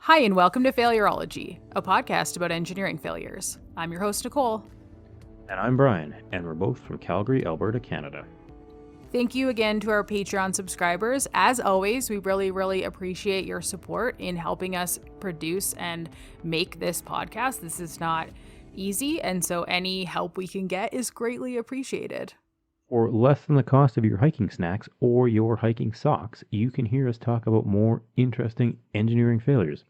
Hi, and welcome to Failurology, a podcast about engineering failures. I'm your host, Nicole. And I'm Brian, and we're both from Calgary, Alberta, Canada. Thank you again to our Patreon subscribers. As always, we really appreciate your support in helping us produce and make this podcast. This is not easy, and so any help we can get is greatly appreciated. For less than the cost of your hiking snacks or your hiking socks, you can hear us talk about more interesting engineering failures.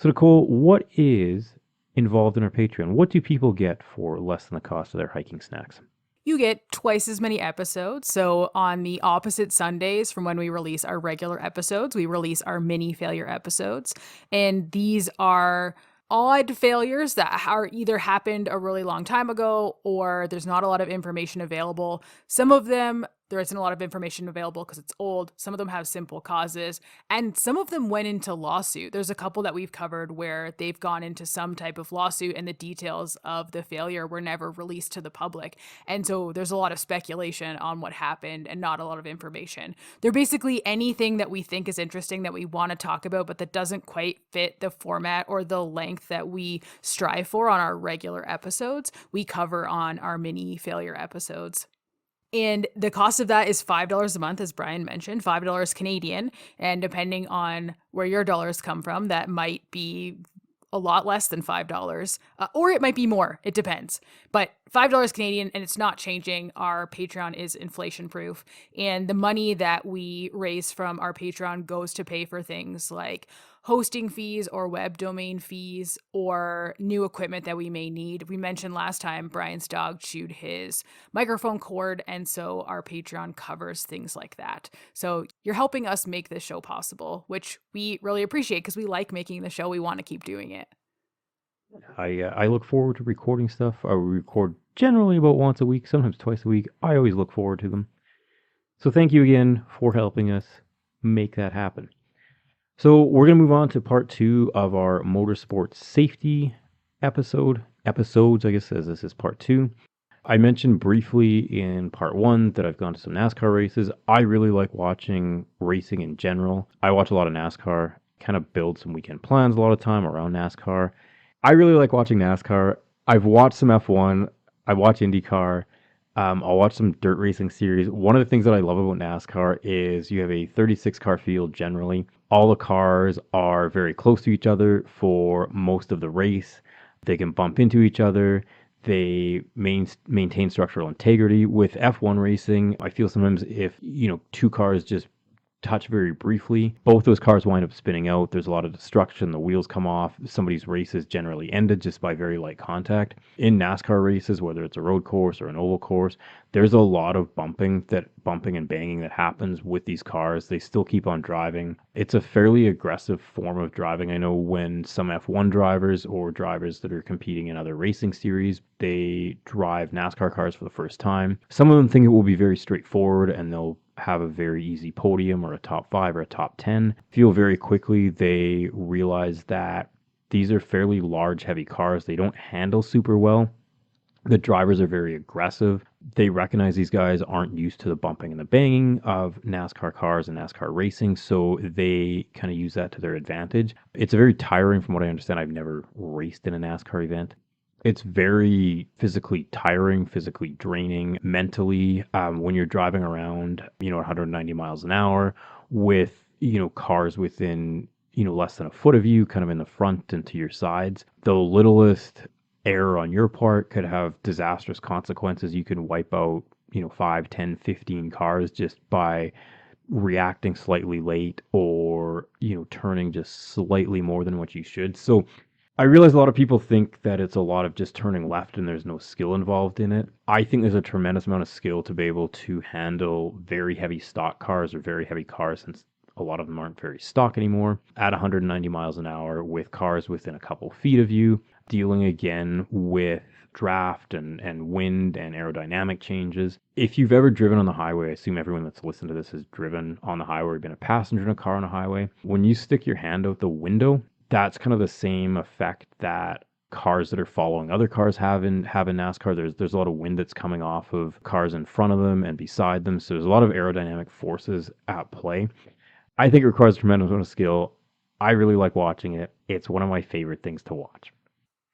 So, Nicole, what is involved in our Patreon? What do people get for less than the cost of their hiking snacks? You get twice as many episodes. So on the opposite Sundays from when we release our regular episodes, we release our mini failure episodes. And these are odd failures that are either happened a really long time ago or there's not a lot of information available. Some of them, there isn't a lot of information available because it's old. Some of them have simple causes, and some of them went into lawsuit. There's a couple that we've covered where they've gone into some type of lawsuit and the details of the failure were never released to the public. And so there's a lot of speculation on what happened and not a lot of information. They're basically anything that we think is interesting that we want to talk about, but that doesn't quite fit the format or the length that we strive for on our regular episodes, we cover on our mini failure episodes. And the cost of that is $5 a month, as Brian mentioned, $5 Canadian. And depending on where your dollars come from, that might be a lot less than $5, or it might be more. It depends. But $5 Canadian, and it's not changing. Our Patreon is inflation proof. And the money that we raise from our Patreon goes to pay for things like hosting fees or web domain fees or new equipment that we may need. We mentioned last time Brian's dog chewed his microphone cord, and so our Patreon covers things like that. So you're helping us make this show possible, which we really appreciate because we like making the show. We want to keep doing it. I look forward to recording stuff. I record generally about once a week, sometimes twice a week. I always look forward to them. So thank you again for helping us make that happen. So we're going to move on to part 2 of our Motorsport Safety episodes, I guess, as this is part 2. I mentioned briefly in part 1 that I've gone to some NASCAR races. I really like watching racing in general. I watch a lot of NASCAR, kind of build some weekend plans a lot of time around NASCAR. I really like watching NASCAR. I've watched some F1. I watch IndyCar. I'll watch some dirt racing series. One of the things that I love about NASCAR is you have a 36 car field generally. All the cars are very close to each other for most of the race. They can bump into each other. They maintain structural integrity. With F1 racing, I feel sometimes if, two cars just touch very briefly, both those cars wind up spinning out. There's a lot of destruction. The wheels come off. Somebody's race is generally ended just by very light contact. In NASCAR races, whether it's a road course or an oval course, there's a lot of bumping and banging that happens with these cars. They still keep on driving. It's a fairly aggressive form of driving. I know when some F1 drivers or drivers that are competing in other racing series, they drive NASCAR cars for the first time. Some of them think it will be very straightforward and they'll have a very easy podium or a top 5 or a top 10. Feel very quickly they realize that these are fairly large, heavy cars. They don't handle super well. The drivers are very aggressive. They recognize these guys aren't used to the bumping and the banging of NASCAR cars and NASCAR racing, so they kind of use that to their advantage. It's very tiring from what I understand. I've never raced in a NASCAR event. It's very physically tiring, physically draining, mentally, when you're driving around, 190 miles an hour with, cars within, less than a foot of you, kind of in the front and to your sides. The littlest error on your part could have disastrous consequences. You can wipe out, 5, 10, 15 cars just by reacting slightly late or, turning just slightly more than what you should. So I realize a lot of people think that it's a lot of just turning left and there's no skill involved in it. I think there's a tremendous amount of skill to be able to handle very heavy stock cars or very heavy cars, since a lot of them aren't very stock anymore, at 190 miles an hour with cars within a couple feet of you, dealing again with draft and wind and aerodynamic changes. If you've ever driven on the highway, I assume everyone that's listened to this has driven on the highway or been a passenger in a car on a highway. When you stick your hand out the window, that's kind of the same effect that cars that are following other cars have in NASCAR. There's a lot of wind that's coming off of cars in front of them and beside them. So there's a lot of aerodynamic forces at play. I think it requires a tremendous amount of skill. I really like watching it. It's one of my favorite things to watch.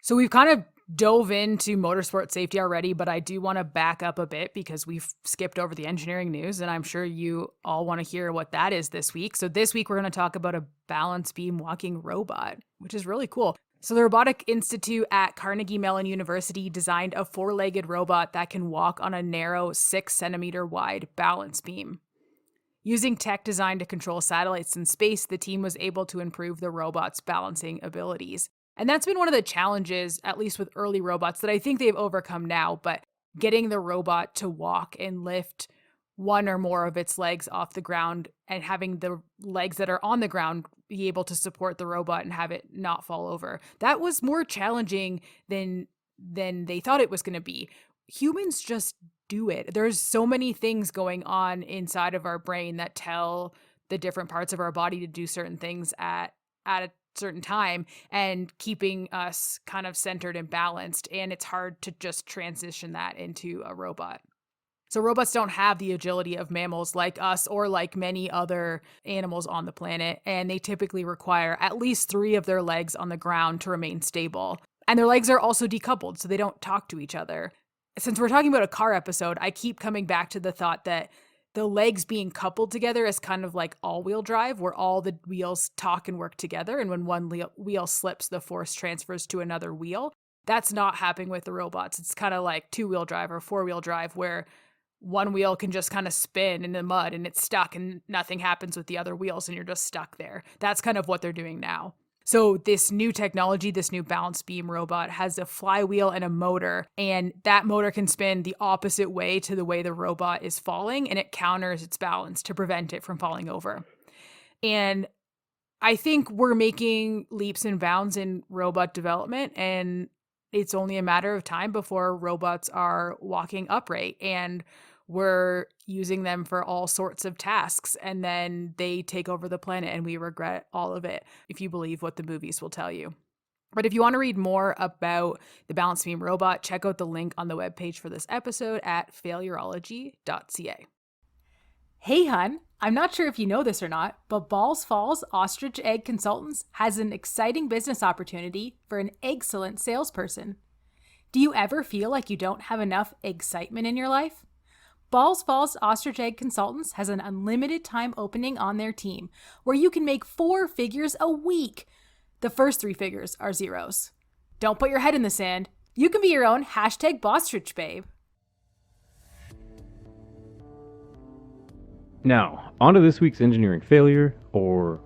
So we've kind of dove into motorsport safety already, but I do want to back up a bit because we've skipped over the engineering news, and I'm sure you all want to hear what that is this week. So this week we're going to talk about a balance beam walking robot, which is really cool. So the Robotic Institute at Carnegie Mellon University designed a four-legged robot that can walk on a narrow 6-centimeter wide balance beam. Using tech designed to control satellites in space, the team was able to improve the robot's balancing abilities. And that's been one of the challenges, at least with early robots, that I think they've overcome now. But getting the robot to walk and lift one or more of its legs off the ground and having the legs that are on the ground be able to support the robot and have it not fall over. That was more challenging than they thought it was going to be. Humans just do it. There's so many things going on inside of our brain that tell the different parts of our body to do certain things at a certain time, and keeping us kind of centered and balanced. And it's hard to just transition that into a robot. So robots don't have the agility of mammals like us or like many other animals on the planet, and they typically require at least 3 of their legs on the ground to remain stable. And their legs are also decoupled, so they don't talk to each other. Since we're talking about a car episode, I keep coming back to the thought that the legs being coupled together is kind of like all-wheel drive, where all the wheels talk and work together, and when one wheel slips, the force transfers to another wheel. That's not happening with the robots. It's kind of like 2-wheel drive or 4-wheel drive, where one wheel can just kind of spin in the mud and it's stuck and nothing happens with the other wheels and you're just stuck there. That's kind of what they're doing now. So this new technology, this new balance beam robot has a flywheel and a motor, and that motor can spin the opposite way to the way the robot is falling, and it counters its balance to prevent it from falling over. And I think we're making leaps and bounds in robot development, and it's only a matter of time before robots are walking upright and we're using them for all sorts of tasks, and then they take over the planet and we regret all of it, if you believe what the movies will tell you. But if you want to read more about the balance beam robot, check out the link on the webpage for this episode at failurology.ca. Hey, hun, I'm not sure if you know this or not, but Balls Falls Ostrich Egg Consultants has an exciting business opportunity for an excellent salesperson. Do you ever feel like you don't have enough excitement in your life? Balls Falls Ostrich Egg Consultants has an unlimited time opening on their team where you can make 4 figures a week. The first 3 figures are zeros. Don't put your head in the sand. You can be your own #Bosstrich babe. Now, on to this week's engineering failure, or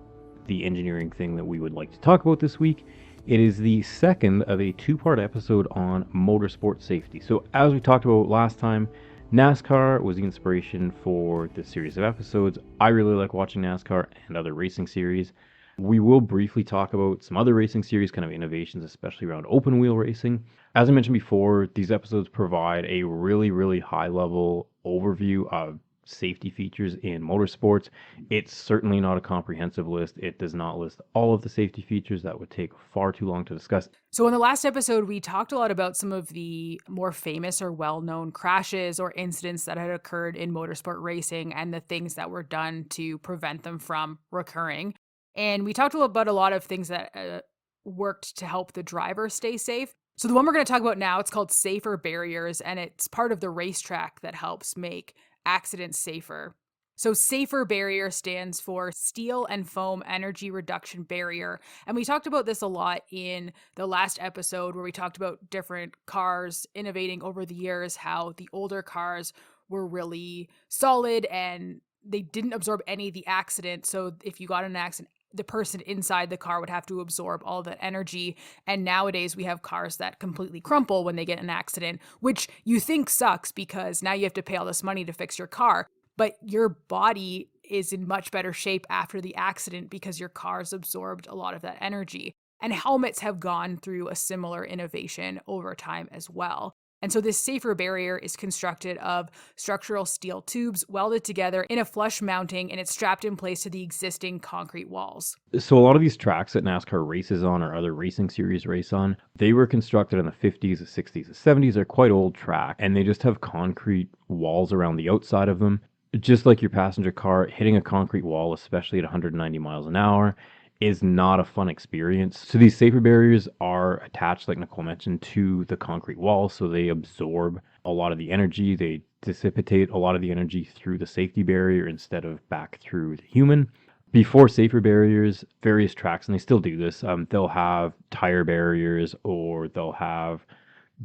the engineering thing that we would like to talk about this week. It is the second of a 2-part episode on motorsport safety. So as we talked about last time, NASCAR was the inspiration for this series of episodes. I really like watching NASCAR and other racing series. We will briefly talk about some other racing series, kind of innovations, especially around open wheel racing. As I mentioned before, these episodes provide a really, really high level overview of safety features in motorsports. It's certainly not a comprehensive list. It does not list all of the safety features. That would take far too long to discuss. So in the last episode, we talked a lot about some of the more famous or well-known crashes or incidents that had occurred in motorsport racing and the things that were done to prevent them from recurring. And we talked about a lot of things that worked to help the driver stay safe. So the one we're going to talk about now, it's called Safer Barriers, and it's part of the racetrack that helps make accidents safer. So Safer Barrier stands for Steel and Foam Energy Reduction Barrier. And we talked about this a lot in the last episode where we talked about different cars innovating over the years, how the older cars were really solid and they didn't absorb any of the accident. So if you got in an accident, the person inside the car would have to absorb all that energy. And nowadays we have cars that completely crumple when they get in an accident, which you think sucks because now you have to pay all this money to fix your car. But your body is in much better shape after the accident because your car's absorbed a lot of that energy. And helmets have gone through a similar innovation over time as well. And so this Safer Barrier is constructed of structural steel tubes welded together in a flush mounting, and it's strapped in place to the existing concrete walls. So a lot of these tracks that NASCAR races on or other racing series race on, they were constructed in the 50s, the 60s, the 70s. They're quite old track, and they just have concrete walls around the outside of them. Just like your passenger car, hitting a concrete wall, especially at 190 miles an hour, is not a fun experience. So these safer barriers are attached, like Nicole mentioned, to the concrete wall. So they absorb a lot of the energy. They dissipate a lot of the energy through the safety barrier instead of back through the human. Before safer barriers, various tracks, and they still do this, they'll have tire barriers or they'll have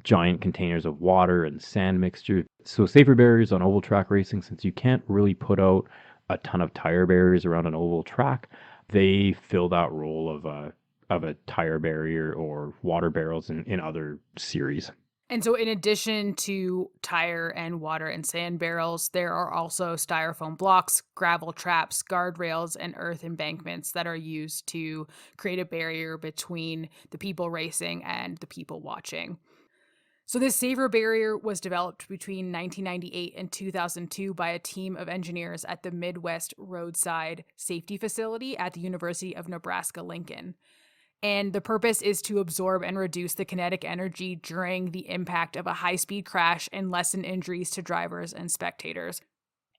giant containers of water and sand mixture. So safer barriers on oval track racing, since you can't really put out a ton of tire barriers around an oval track, they fill that role of a tire barrier or water barrels in other series. And so, in addition to tire and water and sand barrels, there are also styrofoam blocks, gravel traps, guardrails, and earth embankments that are used to create a barrier between the people racing and the people watching. So, this safer barrier was developed between 1998 and 2002 by a team of engineers at the Midwest Roadside Safety Facility at the University of Nebraska-Lincoln. And the purpose is to absorb and reduce the kinetic energy during the impact of a high-speed crash and lessen injuries to drivers and spectators.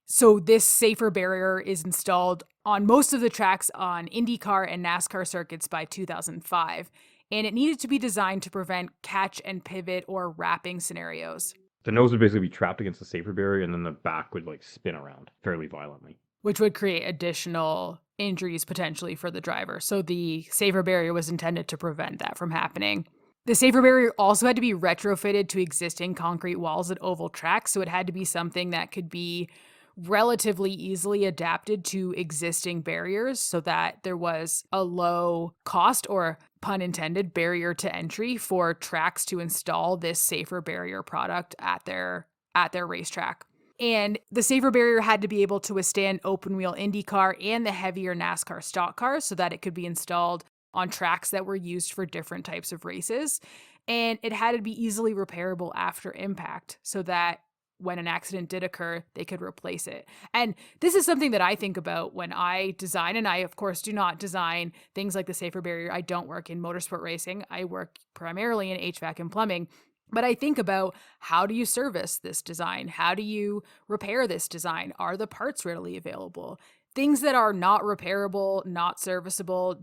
So this safer barrier is installed on most of the tracks on IndyCar and NASCAR circuits by 2005, and it needed to be designed to prevent catch and pivot or wrapping scenarios, The nose would basically be trapped against the safer barrier, and then the back would like spin around fairly violently. which would create additional injuries potentially for the driver. So the safer barrier was intended to prevent that from happening. The safer barrier also had to be retrofitted to existing concrete walls at oval tracks, so it had to be something that could be relatively easily adapted to existing barriers so that there was a low cost, or pun intended, barrier to entry for tracks to install this safer barrier product at their racetrack. And the safer barrier had to be able to withstand open wheel IndyCar and the heavier NASCAR stock cars so that it could be installed on tracks that were used for different types of races. And it had to be easily repairable after impact so that when an accident did occur, they could replace it. And this is something that I think about when I design, and I, of course, do not design things like the safer barrier. I don't work in motorsport racing. I work primarily in HVAC and plumbing. But I think about, how do you service this design? How do you repair this design? Are the parts readily available? Things that are not repairable, not serviceable,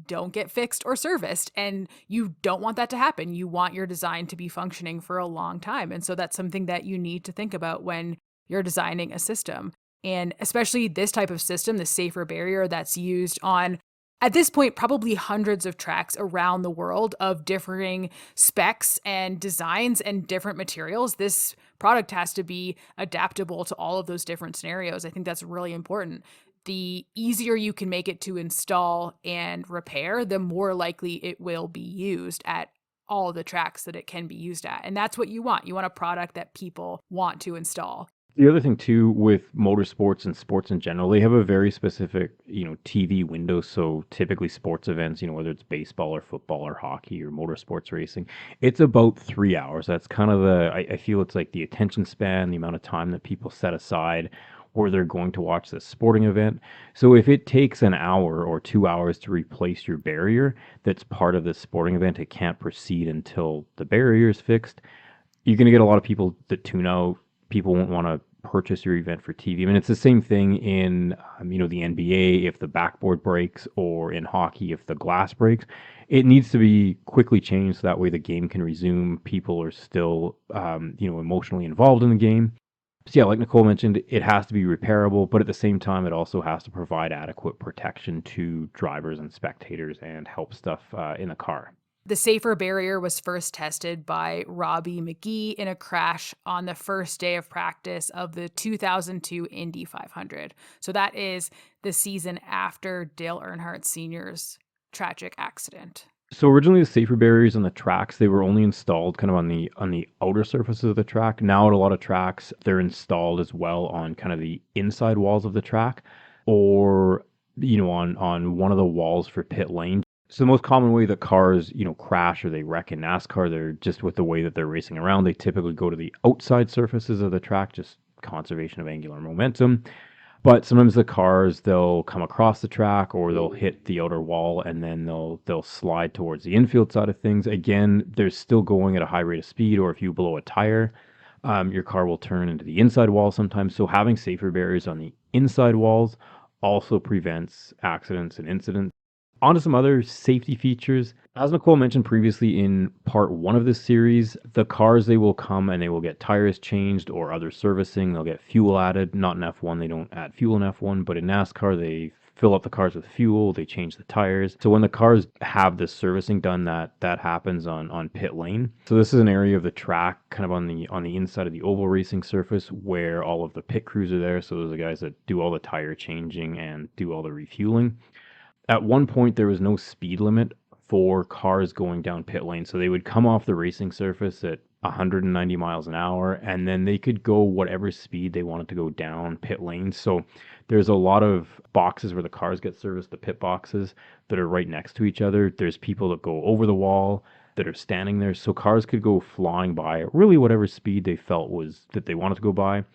don't get fixed or serviced. And you don't want that to happen. You want your design to be functioning for a long time. And so that's something that you need to think about when you're designing a system. And especially this type of system, the safer barrier that's used on, at this point, probably hundreds of tracks around the world of differing specs and designs and different materials. This product has to be adaptable to all of those different scenarios. I think that's really important. The easier you can make it to install and repair, the more likely it will be used at all the tracks that it can be used at. And that's what you want. You want a product that people want to install. The other thing too with motorsports and sports in general, they have a very specific, TV window. So typically sports events, whether it's baseball or football or hockey or motorsports racing, it's about 3 hours. That's kind of I feel it's like the attention span, the amount of time that people set aside where they're going to watch this sporting event. So if it takes an hour or 2 hours to replace your barrier that's part of this sporting event, it can't proceed until the barrier is fixed. You're going to get a lot of people that tune out. People won't want to purchase your event for TV. I mean, it's the same thing in, the NBA. If the backboard breaks, or in hockey, if the glass breaks, it needs to be quickly changed so that way the game can resume. People are still, emotionally involved in the game. So yeah, like Nicole mentioned, it has to be repairable, but at the same time, it also has to provide adequate protection to drivers and spectators and help stuff in the car. The safer barrier was first tested by Robbie McGee in a crash on the first day of practice of the 2002 Indy 500. So that is the season after Dale Earnhardt Sr.'s tragic accident. So originally the safer barriers on the tracks, they were only installed kind of on the outer surfaces of the track. Now at a lot of tracks, they're installed as well on kind of the inside walls of the track, or on one of the walls for pit lane. So the most common way that cars, crash or they wreck in NASCAR, they're just with the way that they're racing around, they typically go to the outside surfaces of the track, just conservation of angular momentum. But sometimes the cars, they'll come across the track or they'll hit the outer wall and then they'll slide towards the infield side of things. Again, they're still going at a high rate of speed, or if you blow a tire, your car will turn into the inside wall sometimes. So having safer barriers on the inside walls also prevents accidents and incidents. On to some other safety features. As Nicole mentioned previously in part one of this series, the cars, they will come and they will get tires changed or other servicing. They'll get fuel added. Not in F1, they don't add fuel in F1, but in NASCAR, they fill up the cars with fuel, they change the tires. So when the cars have this servicing done, that happens on pit lane. So this is an area of the track kind of on the inside of the oval racing surface where all of the pit crews are there. So those are the guys that do all the tire changing and do all the refueling. At one point, there was no speed limit for cars going down pit lane. So they would come off the racing surface at 190 miles an hour, and then they could go whatever speed they wanted to go down pit lane. So there's a lot of boxes where the cars get serviced, the pit boxes that are right next to each other. There's people that go over the wall that are standing there. So cars could go flying by at really whatever speed they felt was that they wanted to go by.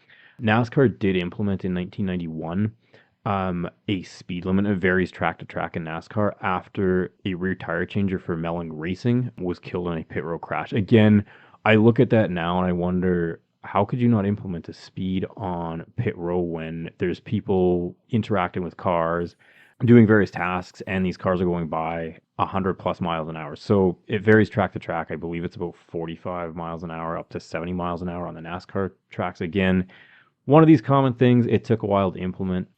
NASCAR did implement in 1991 a speed limit. It varies track to track in NASCAR after a rear tire changer for Melling Racing was killed in a pit road crash. Again, I look at that now and I wonder, how could you not implement a speed on pit row when there's people interacting with cars, doing various tasks, and these cars are going by 100 plus miles an hour? So it varies track to track. I believe it's about 45 miles an hour up to 70 miles an hour on the NASCAR tracks. Again, one of these common things, it took a while to implement.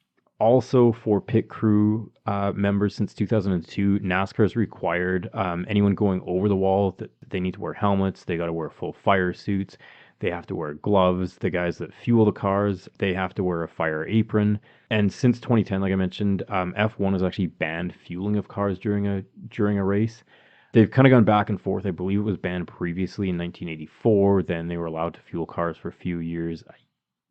Also, for pit crew members since 2002, NASCAR has required anyone going over the wall that they need to wear helmets. They got to wear full fire suits. They have to wear gloves. The guys that fuel the cars, they have to wear a fire apron. And since 2010, like I mentioned, F1 has actually banned fueling of cars during a race. They've kind of gone back and forth. I believe it was banned previously in 1984. Then they were allowed to fuel cars for a few years. I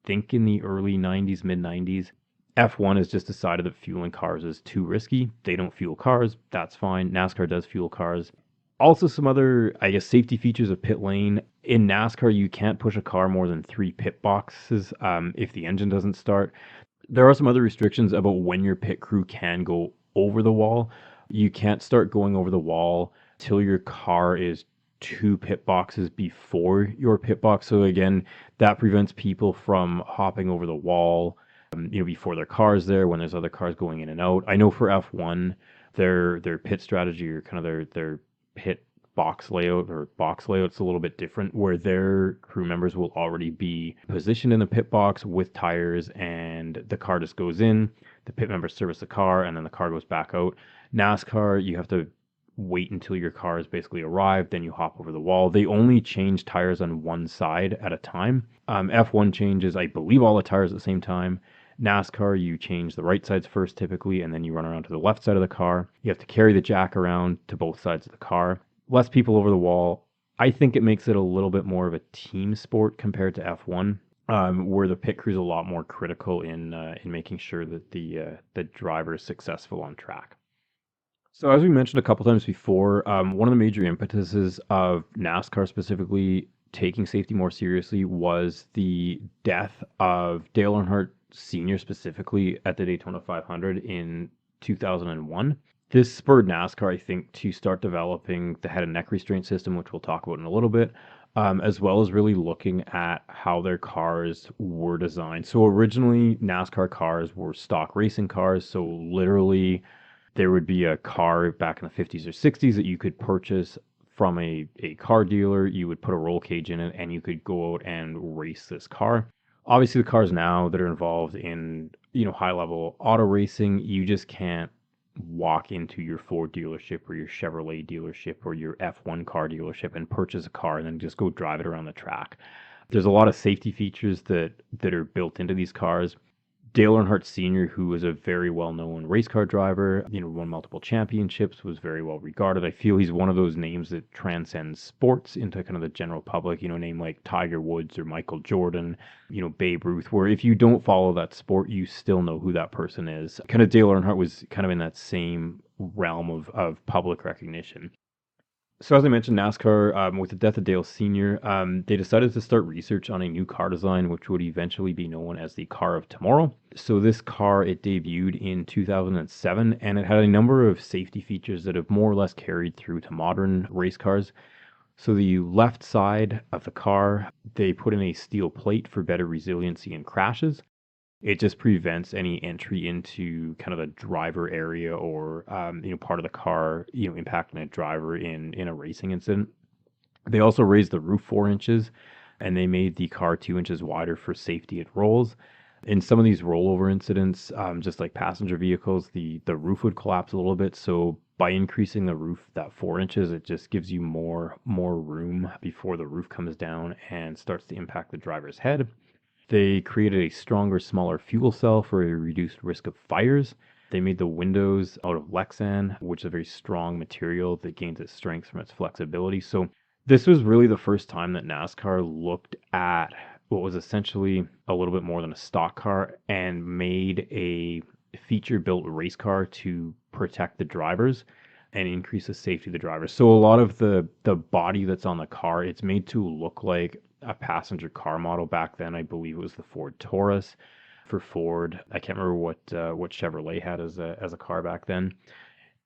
think in the early 90s, mid 90s. F1 has just decided that fueling cars is too risky. They don't fuel cars. That's fine. NASCAR does fuel cars. Also, some other, I guess, safety features of pit lane. In NASCAR, you can't push a car more than 3 pit boxes if the engine doesn't start. There are some other restrictions about when your pit crew can go over the wall. You can't start going over the wall till your car is 2 pit boxes before your pit box. So again, that prevents people from hopping over the wall before their car's there, when there's other cars going in and out. I know for F1, their pit strategy, or kind of their pit box layout's a little bit different, where their crew members will already be positioned in the pit box with tires, and the car just goes in, the pit members service the car, and then the car goes back out. NASCAR, you have to wait until your car is basically arrived, then you hop over the wall. They only change tires on one side at a time. F1 changes, I believe, all the tires at the same time. NASCAR, you change the right sides first typically, and then you run around to the left side of the car. You have to carry the jack around to both sides of the car. Less people over the wall. I think it makes it a little bit more of a team sport compared to F1, where the pit crew is a lot more critical in making sure that the driver is successful on track. So as we mentioned a couple times before, one of the major impetuses of NASCAR specifically taking safety more seriously was the death of Dale Earnhardt Sr. specifically at the Daytona 500 in 2001. This spurred NASCAR, I think, to start developing the head and neck restraint system, which we'll talk about in a little bit, as well as really looking at how their cars were designed. So originally, NASCAR cars were stock racing cars, so literally there would be a car back in the 50s or 60s that you could purchase from a car dealer. You would put a roll cage in it and you could go out and race this car. Obviously, the cars now that are involved in high level auto racing, you just can't walk into your Ford dealership or your Chevrolet dealership or your F1 car dealership and purchase a car and then just go drive it around the track. There's a lot of safety features that are built into these cars. Dale Earnhardt Sr., who was a very well-known race car driver, won multiple championships, was very well regarded. I feel he's one of those names that transcends sports into kind of the general public, name like Tiger Woods or Michael Jordan, Babe Ruth, where if you don't follow that sport, you still know who that person is. Kind of Dale Earnhardt was kind of in that same realm of public recognition. So as I mentioned, NASCAR, with the death of Dale Sr., they decided to start research on a new car design, which would eventually be known as the Car of Tomorrow. So this car, it debuted in 2007, and it had a number of safety features that have more or less carried through to modern race cars. So the left side of the car, they put in a steel plate for better resiliency in crashes. It just prevents any entry into kind of the driver area or part of the car, impacting a driver in a racing incident. They also raised the roof 4 inches, and they made the car 2 inches wider for safety at rolls. In some of these rollover incidents, just like passenger vehicles, the roof would collapse a little bit. So by increasing the roof that 4 inches, it just gives you more room before the roof comes down and starts to impact the driver's head. They created a stronger, smaller fuel cell for a reduced risk of fires. They made the windows out of Lexan, which is a very strong material that gains its strength from its flexibility. So this was really the first time that NASCAR looked at what was essentially a little bit more than a stock car and made a feature-built race car to protect the drivers and increase the safety of the drivers. So a lot of the body that's on the car, it's made to look like a passenger car model. Back then, I believe it was the Ford Taurus for Ford. I can't remember what Chevrolet had as a car back then.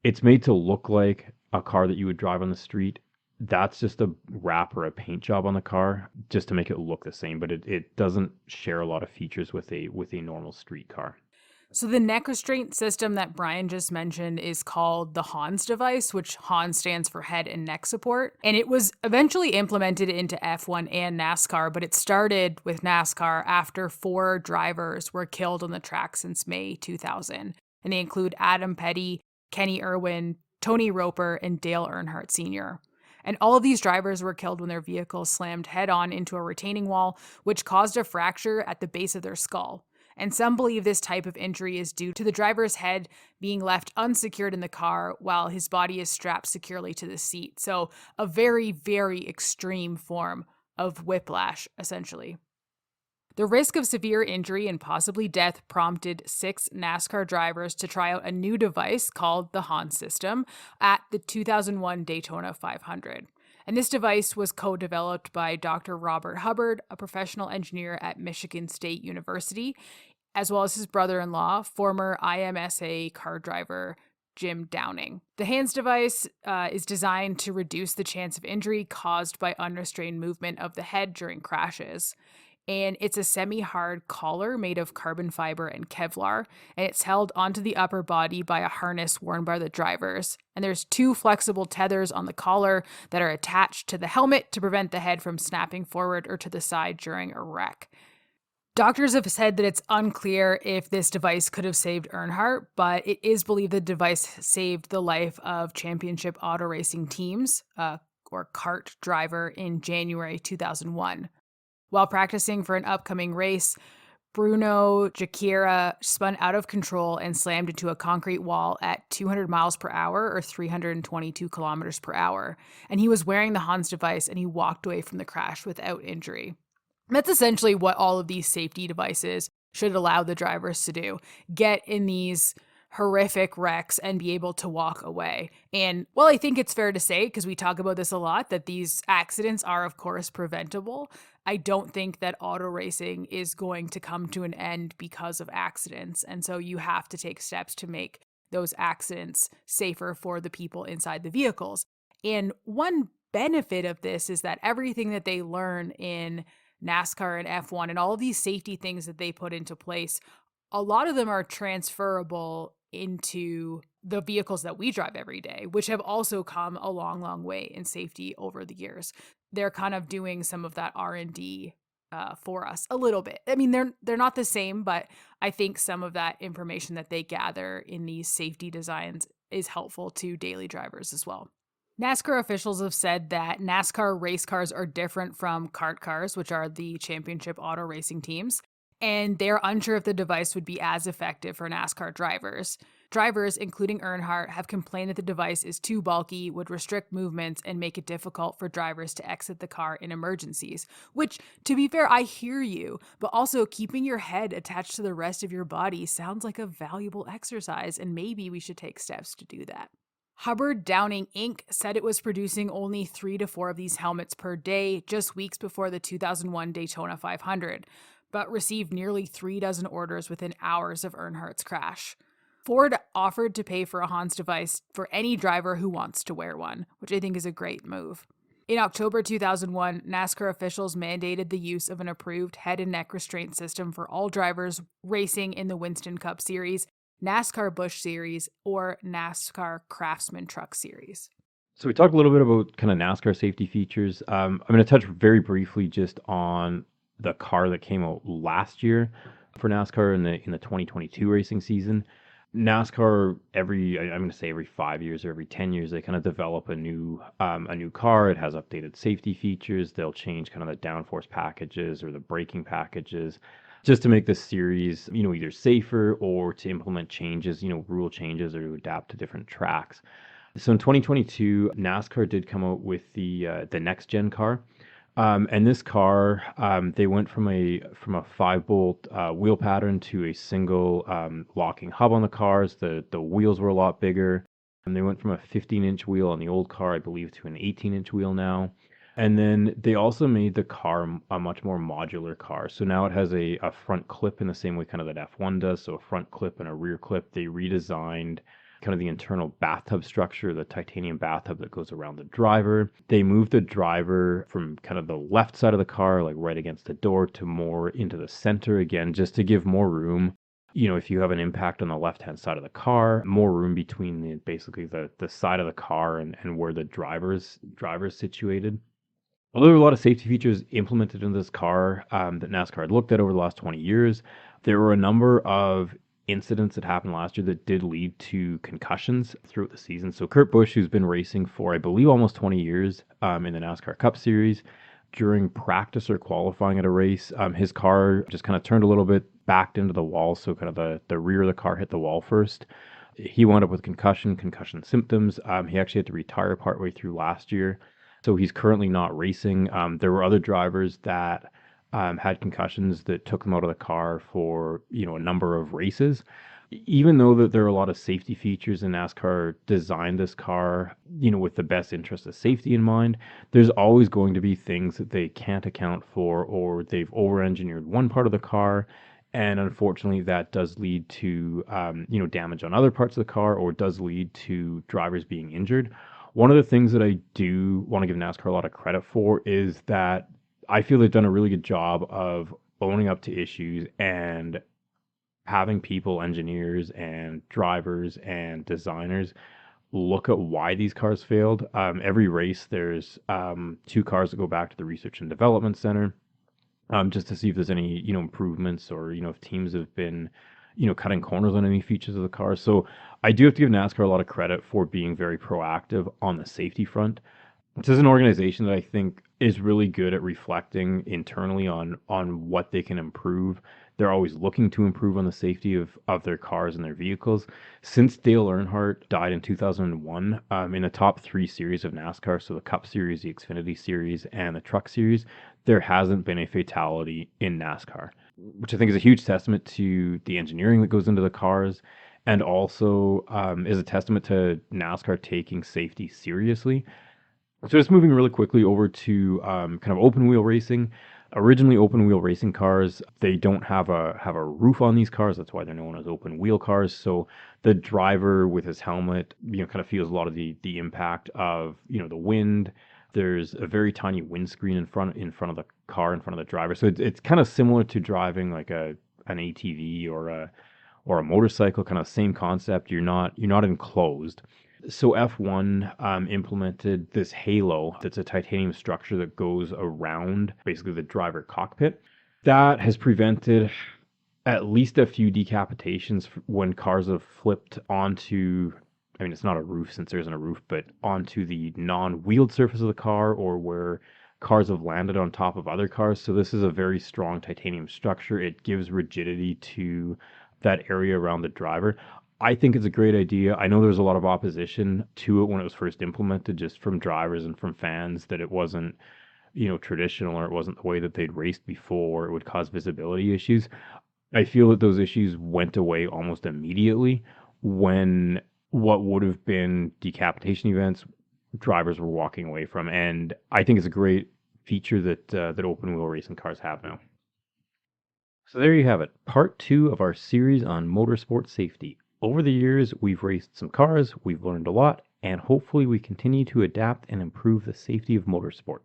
It's made to look like a car that you would drive on the street. That's just a wrap or a paint job on the car just to make it look the same, but it doesn't share a lot of features with a normal street car. So the neck restraint system that Brian just mentioned is called the Hans device, which Hans stands for head and neck support. And it was eventually implemented into F1 and NASCAR, but it started with NASCAR after 4 drivers were killed on the track since May 2000. And they include Adam Petty, Kenny Irwin, Tony Roper, and Dale Earnhardt Sr. And all of these drivers were killed when their vehicles slammed head-on into a retaining wall, which caused a fracture at the base of their skull. And some believe this type of injury is due to the driver's head being left unsecured in the car while his body is strapped securely to the seat. So a very, very extreme form of whiplash, essentially. The risk of severe injury and possibly death prompted 6 NASCAR drivers to try out a new device called the Hans system at the 2001 Daytona 500. And this device was co-developed by Dr. Robert Hubbard, a professional engineer at Michigan State University, as well as his brother-in-law, former IMSA car driver Jim Downing. The Hans device is designed to reduce the chance of injury caused by unrestrained movement of the head during crashes. And it's a semi-hard collar made of carbon fiber and Kevlar, and it's held onto the upper body by a harness worn by the drivers. And there's 2 flexible tethers on the collar that are attached to the helmet to prevent the head from snapping forward or to the side during a wreck. Doctors have said that it's unclear if this device could have saved Earnhardt, but it is believed the device saved the life of championship auto racing teams, or kart driver, in January 2001. While practicing for an upcoming race, Bruno Giacchiera spun out of control and slammed into a concrete wall at 200 miles per hour or 322 kilometers per hour. And he was wearing the Hans device and he walked away from the crash without injury. That's essentially what all of these safety devices should allow the drivers to do. Get in these horrific wrecks and be able to walk away. And well, I think it's fair to say, because we talk about this a lot, that these accidents are, of course, preventable. I don't think that auto racing is going to come to an end because of accidents. And so you have to take steps to make those accidents safer for the people inside the vehicles. And one benefit of this is that everything that they learn in NASCAR and F1 and all of these safety things that they put into place, a lot of them are transferable into the vehicles that we drive every day, which have also come a long, long way in safety over the years. They're kind of doing some of that R&D for us a little bit. I mean, they're not the same, but I think some of that information that they gather in these safety designs is helpful to daily drivers as well. NASCAR officials have said that NASCAR race cars are different from kart cars, which are the championship auto racing teams, and they're unsure if the device would be as effective for NASCAR drivers. Drivers, including Earnhardt, have complained that the device is too bulky, would restrict movements, and make it difficult for drivers to exit the car in emergencies. Which, to be fair, I hear you, but also keeping your head attached to the rest of your body sounds like a valuable exercise, and maybe we should take steps to do that. Hubbard Downing Inc. said it was producing only 3 to 4 of these helmets per day, just weeks before the 2001 Daytona 500, but received nearly 3 dozen orders within hours of Earnhardt's crash. Ford offered to pay for a Hans device for any driver who wants to wear one, which I think is a great move. In October 2001, NASCAR officials mandated the use of an approved head and neck restraint system for all drivers racing in the Winston Cup Series, NASCAR Busch Series, or NASCAR Craftsman Truck Series. So we talked a little bit about kind of NASCAR safety features. I'm going to touch very briefly just on the car that came out last year for NASCAR in the 2022 racing season. NASCAR I'm going to say every 5 years or every 10 years they kind of develop a new car. It has updated safety features. They'll change kind of the downforce packages or the braking packages just to make the series either safer or to implement changes, rule changes or to adapt to different tracks. So in 2022, NASCAR did come out with the next gen car, and this car they went from a 5-bolt wheel pattern to a single locking hub on the cars. The wheels were a lot bigger, and they went from a 15-inch wheel on the old car, I believe, to an 18-inch wheel now. And then they also made the car a much more modular car. So now it has a front clip in the same way kind of that F1 does. So a front clip and a rear clip. They redesigned kind of the internal bathtub structure, the titanium bathtub that goes around the driver. They moved the driver from kind of the left side of the car, like right against the door, to more into the center again, just to give more room. If you have an impact on the left-hand side of the car, more room between basically the side of the car and where the driver's situated. Although there were a lot of safety features implemented in this car that NASCAR had looked at over the last 20 years, there were a number of incidents that happened last year that did lead to concussions throughout the season. So Kurt Busch, who's been racing for, I believe, almost 20 years in the NASCAR Cup Series, during practice or qualifying at a race, his car just kind of turned a little bit, backed into the wall. So kind of the rear of the car hit the wall first. He wound up with concussion symptoms. He actually had to retire partway through last year. So he's currently not racing. There were other drivers that had concussions that took them out of the car for a number of races. Even though that there are a lot of safety features and NASCAR designed this car, with the best interest of safety in mind, there's always going to be things that they can't account for, or they've over-engineered one part of the car, and unfortunately that does lead to damage on other parts of the car, or does lead to drivers being injured. One of the things that I do want to give NASCAR a lot of credit for is that I feel they've done a really good job of owning up to issues and having people, engineers and drivers and designers look at why these cars failed. Every race, there's 2 cars that go back to the research and development center just to see if there's any, improvements, or, if teams have been, cutting corners on any features of the car. So I do have to give NASCAR a lot of credit for being very proactive on the safety front. This is an organization that I think is really good at reflecting internally on what they can improve. They're always looking to improve on the safety of their cars and their vehicles. Since Dale Earnhardt died in 2001, in the top 3 series of NASCAR, so the Cup Series, the Xfinity Series, and the Truck Series, there hasn't been a fatality in NASCAR, which I think is a huge testament to the engineering that goes into the cars, and also is a testament to NASCAR taking safety seriously. So just moving really quickly over to kind of open wheel racing. Originally, open wheel racing cars, they don't have a roof on these cars. That's why they're known as open wheel cars. So the driver with his helmet, kind of feels a lot of the impact of the wind. There's a very tiny windscreen in front of the car, in front of the driver. So it's kind of similar to driving like an ATV or a motorcycle. Kind of same concept. You're not enclosed. So F1 implemented this halo that's a titanium structure that goes around basically the driver cockpit. That has prevented at least a few decapitations when cars have flipped onto, I mean, it's not a roof since there isn't a roof, but onto the non-wheeled surface of the car, or where cars have landed on top of other cars. So this is a very strong titanium structure. It gives rigidity to that area around the driver. I think it's a great idea. I know there's a lot of opposition to it when it was first implemented, just from drivers and from fans, that it wasn't, traditional, or it wasn't the way that they'd raced before. It would cause visibility issues. I feel that those issues went away almost immediately when what would have been decapitation events, drivers were walking away from. And I think it's a great feature that open wheel racing cars have now. So there you have it, part 2 of our series on motorsport safety. Over the years, we've raced some cars, we've learned a lot, and hopefully we continue to adapt and improve the safety of motorsport.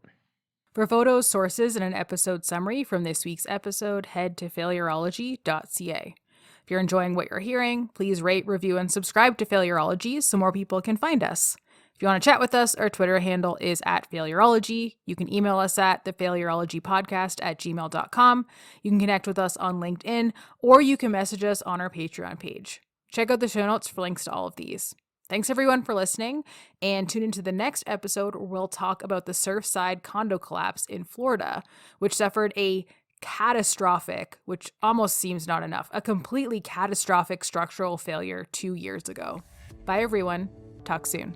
For photos, sources, and an episode summary from this week's episode, head to failureology.ca. If you're enjoying what you're hearing, please rate, review, and subscribe to Failureology so more people can find us. If you want to chat with us, our Twitter handle is @Failureology. You can email us at thefailureologypodcast@gmail.com. You can connect with us on LinkedIn, or you can message us on our Patreon page. Check out the show notes for links to all of these. Thanks everyone for listening, and tune into the next episode where we'll talk about the Surfside condo collapse in Florida, which suffered a catastrophic, which almost seems not enough, a completely catastrophic structural failure 2 years ago. Bye everyone. Talk soon.